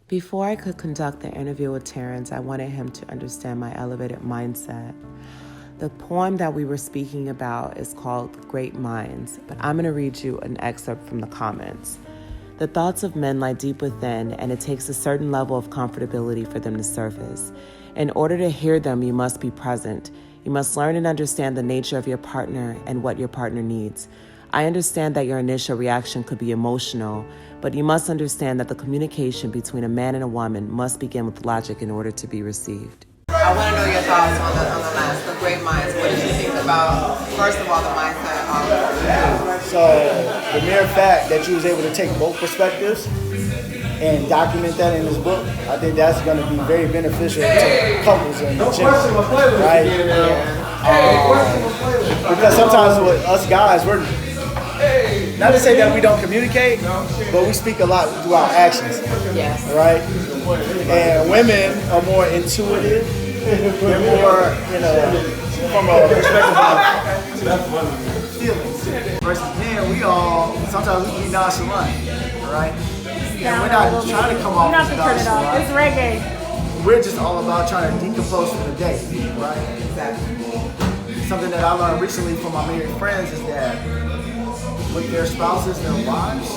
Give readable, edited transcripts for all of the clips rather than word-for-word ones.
Before I could conduct the interview with Terrence, I wanted him to understand my elevated mindset. The poem that we were speaking about is called Great Minds, but I'm going to read you an excerpt from the comments. The thoughts of men lie deep within, and it takes a certain level of comfortability for them to surface. In order to hear them, you must be present. You must learn and understand the nature of your partner and what your partner needs. I understand that your initial reaction could be emotional, but you must understand that the communication between a man and a woman must begin with logic in order to be received. I want to know your thoughts on the last, the great minds. What did you think about, first of all, the mindset of... So, the mere fact that you was able to take both perspectives and document that in this book, I think that's going to be very beneficial to couples in general, right? Because sometimes with us guys, we're not to say that we don't communicate, but we speak a lot through our actions. Yes. Right? And women are more intuitive. They're more, from a perspective of feelings. Versus men, sometimes we be nonchalant, right? And we're not trying to come off as nonchalant. It's reggae. We're just all about trying to decompose for the day, right? Exactly. Something that I learned recently from my married friends is that with their spouses, their wives,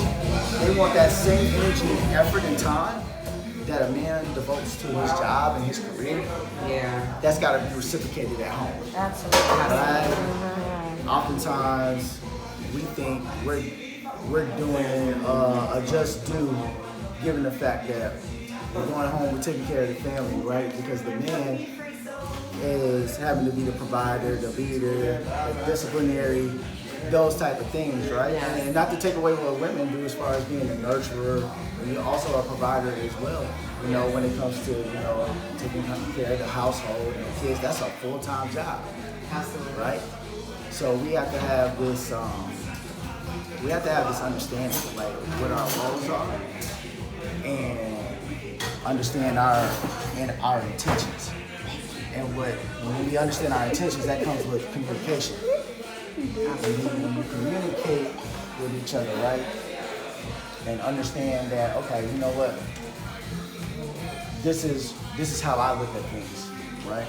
they want that same energy, effort, and time that a man devotes to his job and his career. Yeah. That's got to be reciprocated at home. Absolutely. Right? Oftentimes, we think we're doing a just due, given the fact that we're going home, we're taking care of the family, right? Because the man is having to be the provider, the leader, the disciplinary, those type of things, right? And not to take away what women do as far as being a nurturer, you're also a provider as well. When it comes to, taking care of the household and the kids, that's a full-time job. Absolutely. Right? So we have to have this, understanding, like what our roles are, and understand our intentions. And when we understand our intentions, that comes with communication. When you communicate with each other, right? And understand that, okay, you know what? This is how I look at things, right?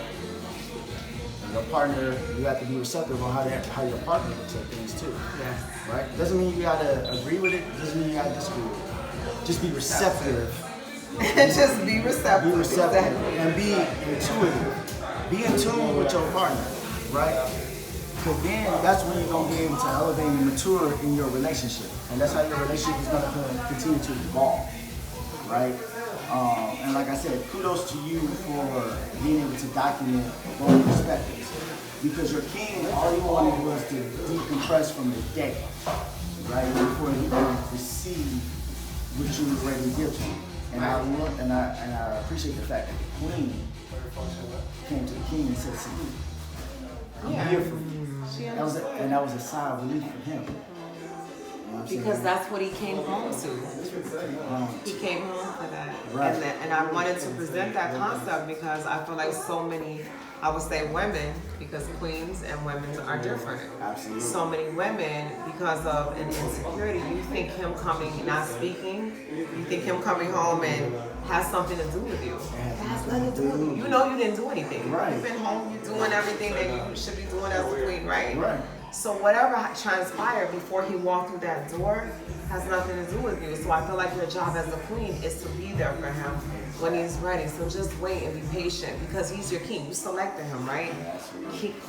And your partner, you have to be receptive on how your partner looks at things too. Yes. Right? Doesn't mean you gotta agree with it, doesn't mean you gotta disagree with it. Just be receptive. Just be receptive. Be receptive Exactly. and be intuitive. Be in tune with your partner, right? Because then that's when you're going to be able to elevate and mature in your relationship. And that's how your relationship is going to continue to evolve, right? And like I said, kudos to you for being able to document both perspectives. Because your king, all you wanted was to decompress from the day, right? Before you could receive what you were ready to give to him. And I appreciate the fact that the queen came to the king and said, "Salute, I'm here for you." That was a sigh of relief for him. Because that's what he came home to. He came home for that. Right. And I wanted to present that concept because I feel like so many, I would say women, because queens and women are different. Absolutely. So many women, because of an insecurity, you think him coming, not speaking, you think him coming home and has something to do with you. It has nothing to do with you. You know you didn't do anything. Right. You've been home, you're doing everything that you should be doing as a queen, right? Right. So whatever transpired before he walked through that door has nothing to do with you. So I feel like your job as a queen is to be there for him when he's ready. So just wait and be patient because he's your king. You selected him, right?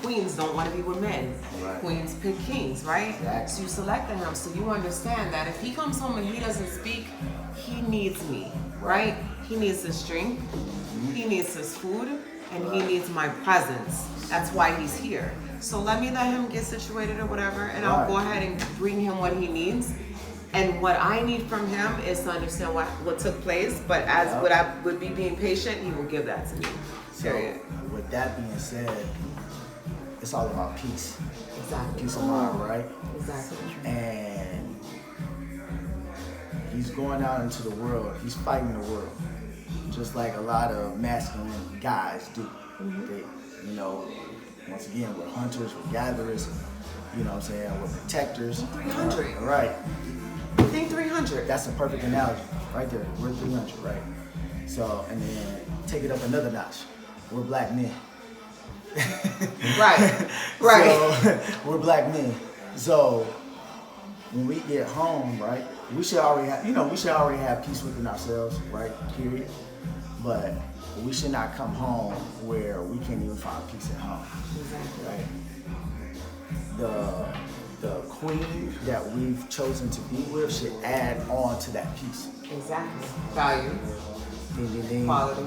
Queens don't want to be with men. Right. Queens pick kings, right? Exactly. So you selected him. So you understand that if he comes home and he doesn't speak, he needs me, right? He needs his drink, he needs his food, and he needs my presence. That's why he's here. So let him get situated or whatever, and I'll go ahead and bring him what he needs. And what I need from him is to understand what took place, but as what I would be being patient, he will give that to me. Period. So with that being said, it's all about peace. Exactly. Peace of mind, right? Exactly. And he's going out into the world. He's fighting the world, just like a lot of masculine guys do. They, once again, we're hunters, we're gatherers, we're protectors. 300. Right. I think 300 300. That's a perfect analogy right there. We're 300, right? So, and then take it up another notch. We're black men. Right. Right. So, we're black men. So when we get home, right, we should already have peace within ourselves, right? Period. But we should not come home where we can't even find peace at home. Exactly. Right? The queen that we've chosen to be with should add on to that peace. Exactly. Value. Ding, ding, ding. Quality.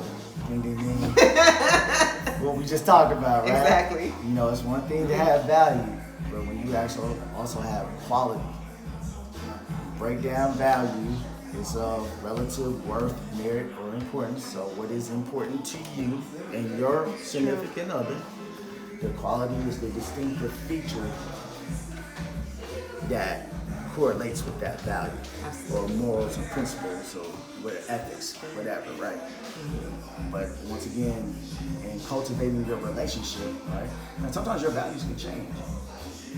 Ding, ding, ding. What we just talked about, right? Exactly. You know, it's one thing to have value, but when you actually also have quality, break down value is of relative worth, merit, or importance. So what is important to you and your significant other? The quality is the distinctive feature that correlates with that value, or morals and principles, or ethics, whatever, right? But once again, in cultivating your relationship, right? And sometimes your values can change,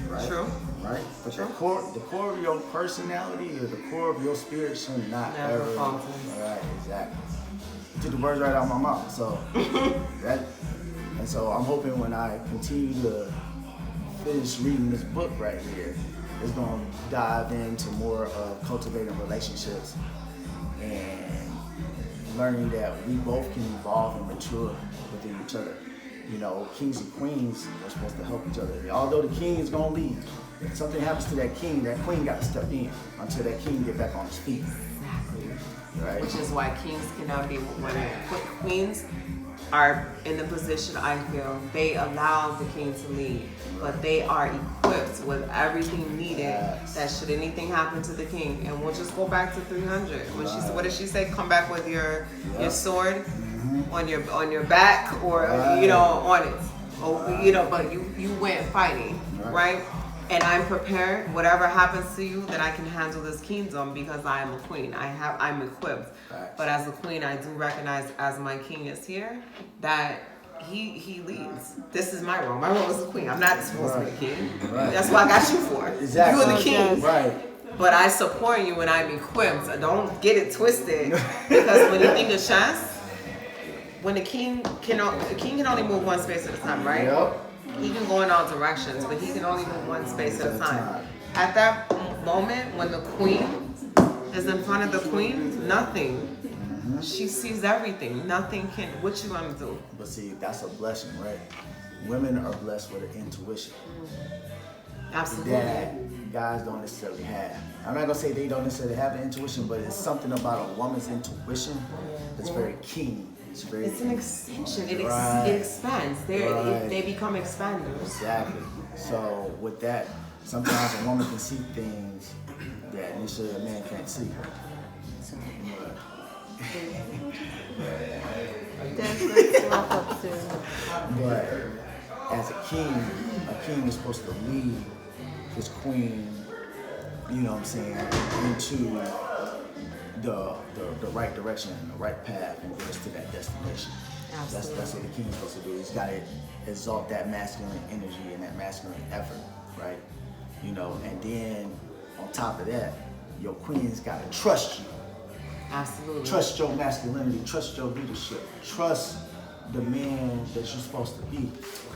right? True. Right? But the core of your personality or the core of your spirit should not Never ever. falter. Right, exactly. You took the words right out of my mouth. So and so I'm hoping when I continue to finish reading this book right here, it's going to dive into more of cultivating relationships and learning that we both can evolve and mature within each other. You know, kings and queens are supposed to help each other. Although the king is going to lead, if something happens to that king got to step in until that king get back on his feet. Right? Which is why kings cannot be women. Queens are in the position, I feel, they allow the king to lead, but they are equipped with everything needed that should anything happen to the king. And we'll just go back to 300. When what did she say? Come back with your sword on your back, or you know, on it. Oh, you know, but you went fighting, right? And I'm prepared, whatever happens to you, that I can handle this kingdom because I am a queen. I'm equipped. But as a queen, I do recognize, as my king is here, that he leads. This is my role. My role is the queen. I'm not supposed to be the king. That's what I got you for. Exactly. You are the king. Right. But I support you when I'm equipped. Don't get it twisted. Because when you think of chess, when the king can only move one space at a time, right? Yep. He can go in all directions, but he can only move one space at a time. At that moment, when the queen is in front of the queen, nothing. She sees everything. Nothing can. What you gonna do? But see, that's a blessing, right? Women are blessed with an intuition Absolutely. that guys don't necessarily have. I'm not gonna say they don't necessarily have the intuition, but it's something about a woman's intuition that's very keen. It's an extension. It expands. They become expanders. Exactly. So with that, sometimes a woman can see things that initially a man can't see. But as a king is supposed to lead his queen, you know what I'm saying, into the right direction and the right path and get us to that destination. Absolutely. That's what the king's supposed to do. He's got to exalt that masculine energy and that masculine effort, right? You know, and then on top of that, your queen's got to trust you. Absolutely. Trust your masculinity, trust your leadership, trust the man that you're supposed to be.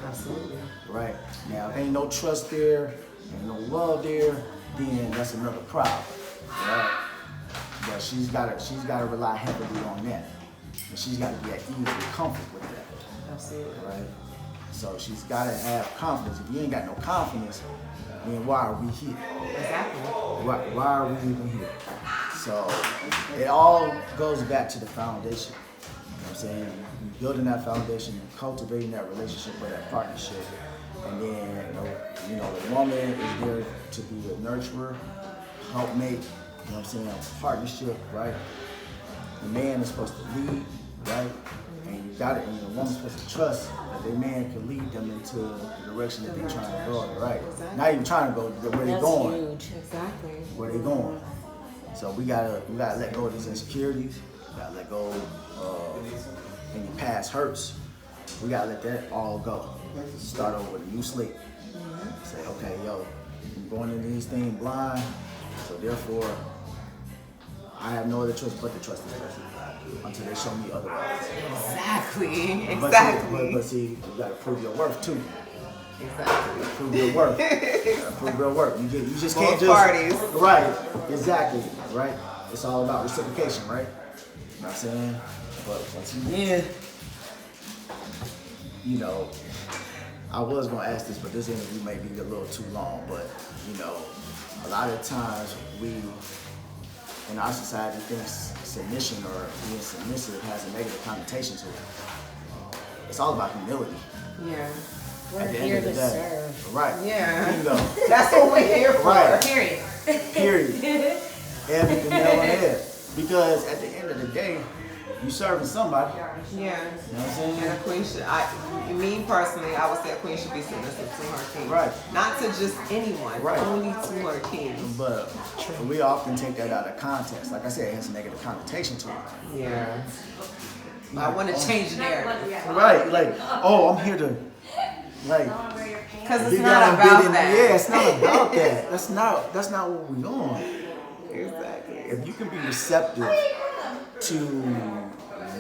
Absolutely. Right? Now, if ain't no trust there, ain't no love there, then that's another problem. Right? But she's gotta rely heavily on that. And she's gotta be at ease and comfort with that. Absolutely. Right? So she's gotta have confidence. If you ain't got no confidence, then why are we here? Exactly. Why are we even here? So it all goes back to the foundation. You know what I'm saying? Building that foundation, cultivating that relationship or that partnership. And then, you know, the woman is there to be a nurturer, helpmate, you know what I'm saying, a partnership, right? The man is supposed to lead, right? And the woman's supposed to trust that their man can lead them into the direction that they're trying to go, right? Exactly. Not even trying to go where they're going. Huge. Exactly. Where they're going. So we gotta let go of these insecurities. We gotta let go of any past hurts. We gotta let that all go. Start over with a new slate. Say, okay, yo, I'm going into this thing blind, so therefore I have no other choice but to trust this person until they show me otherwise. Exactly. But see, you gotta prove your worth too. Exactly. Prove your worth. Prove your worth. You just Both can't just parties. Right. Exactly. Right. It's all about reciprocation, right? You know what I'm saying? But once again, you know, I was gonna ask this, but this interview may be a little too long. But you know, a lot of times we in our society thinks submission or being submissive has a negative connotation to it. It's all about humility. Yeah. We're At the here end of to the day. serve. Right. Yeah. You know. That's what we're here for. Right. Period. Period. And hit the nail on the head. Because at the end of the day, you serving somebody. Yeah. You know what I'm saying? And a queen should, me personally, I would say a queen should be submissive to her king. Right. Not to just anyone, Right. only to her king. But we often take that out of context. Like I said, it has a negative connotation to it. Yeah. I want to change the narrative. Right. Like, oh, I'm here to, like, Because be it's not down about big in- that. Yeah, it's not about that. That's not what we're doing. Exactly. If you can be receptive to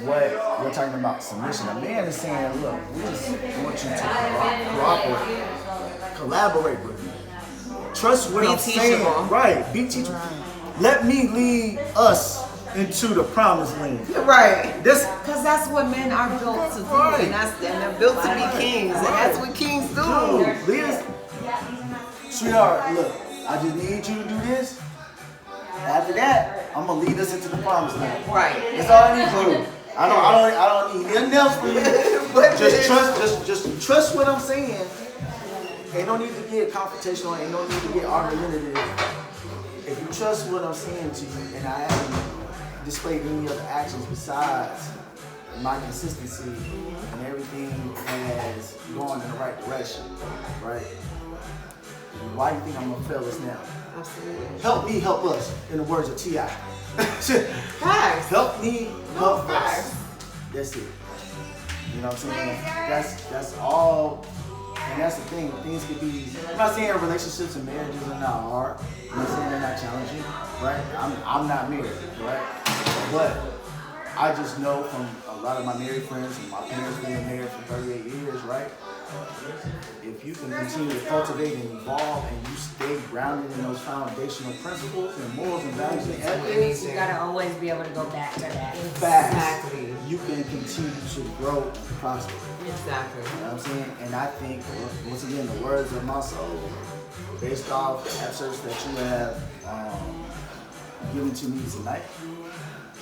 what we're talking about submission, a man is saying, look, we just want you to cooperate, collaborate with me. Trust what Be I'm saying. teachable. Right, be teachable. Let me lead us into the promised land. Right. This, Because that's what men are built to do. Right. And they're built to be kings. And that's what kings do. dude, lead us. Sweetheart, look, I just need you to do this. After that, I'm gonna lead us into the promised land. Right. That's all I need from you. I don't need nothing else from you. Just trust what I'm saying. Ain't no need to get confrontational. Ain't no need to get argumentative. If you trust what I'm saying to you, and I haven't displayed any other actions besides my consistency, and everything has gone in the right direction, right? Why do you think I'm gonna fail us now? Absolutely. Help me, help us. In the words of T.I. Facts. Help me, help facts. us. That's it. You know what I'm saying? That's all. And that's the thing. Things could be. I'm not saying relationships and marriages are not hard. I'm not saying they're not challenging, right? I'm not married, right? But I just know from a lot of my married friends and my parents being married for 38 years, right? If you can continue to cultivate and evolve and you stay grounded in those foundational principles and morals and values and ethics, You gotta always be able to go back to that. fast, Exactly. you can continue to grow and prosper. Exactly. You know what I'm saying? And I think, once again, the words of my soul, based off the excerpts that you have given to me tonight,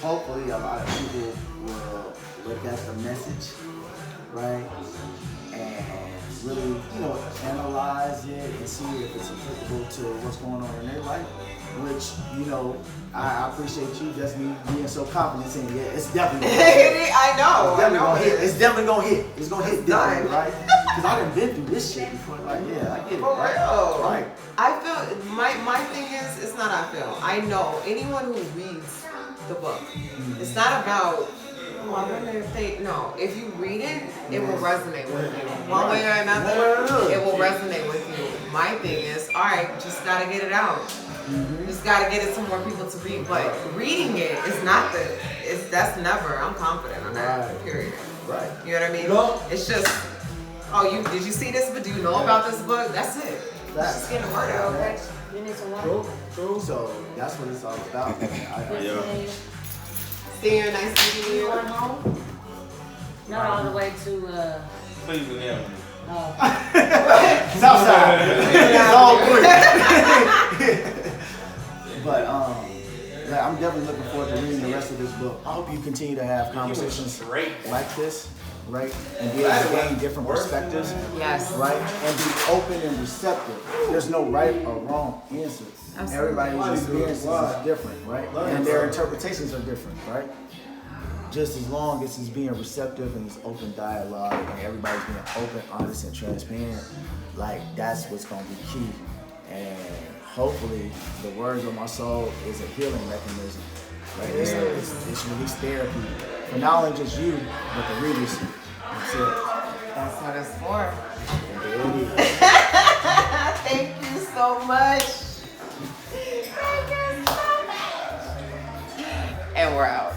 hopefully a lot of people will look at the message, right? And really, analyze it and see if it's applicable to what's going on in their life. Which, I appreciate you, Destiny, being so confident saying, yeah, it's definitely gonna hit. I know. It's definitely gonna hit. It's gonna hit done. different, right? Because I done been through this shit before. Like, yeah, I get it. For Right? real. Right. I feel my thing is, it's not I feel. I know anyone who reads the book. It's not about I wonder if they no. If you read it, it will resonate with you. One way or another, it will resonate with you. My thing is, alright, just gotta get it out. Just gotta get it to more people to read. But reading it is not that's never. I'm confident on that. Right. Period. Right. You know what I mean? No. It's just, did you see this? But do you know about this book? That's it. It's just getting the word out. You need some water? True. So that's what it's all about. See you. Nice meeting You you. going home? Not all the way to Cleveland Avenue. Southside. It's all good. But I'm definitely looking forward to reading the rest of this book. I hope you continue to have conversations like this, right? And be able to gain different perspectives. Yes. Right? And be open and receptive. There's no right or wrong answer. Absolutely. Everybody's experiences is different, right? And their interpretations are different, right? Just as long as it's being receptive and it's open dialogue and everybody's being open, honest, and transparent, like that's what's gonna be key. And hopefully the words of my soul is a healing mechanism. Right? It's release therapy for not only just you, but the readers. That's it. That's what it's for. And there it is. Thank you so much. we're out.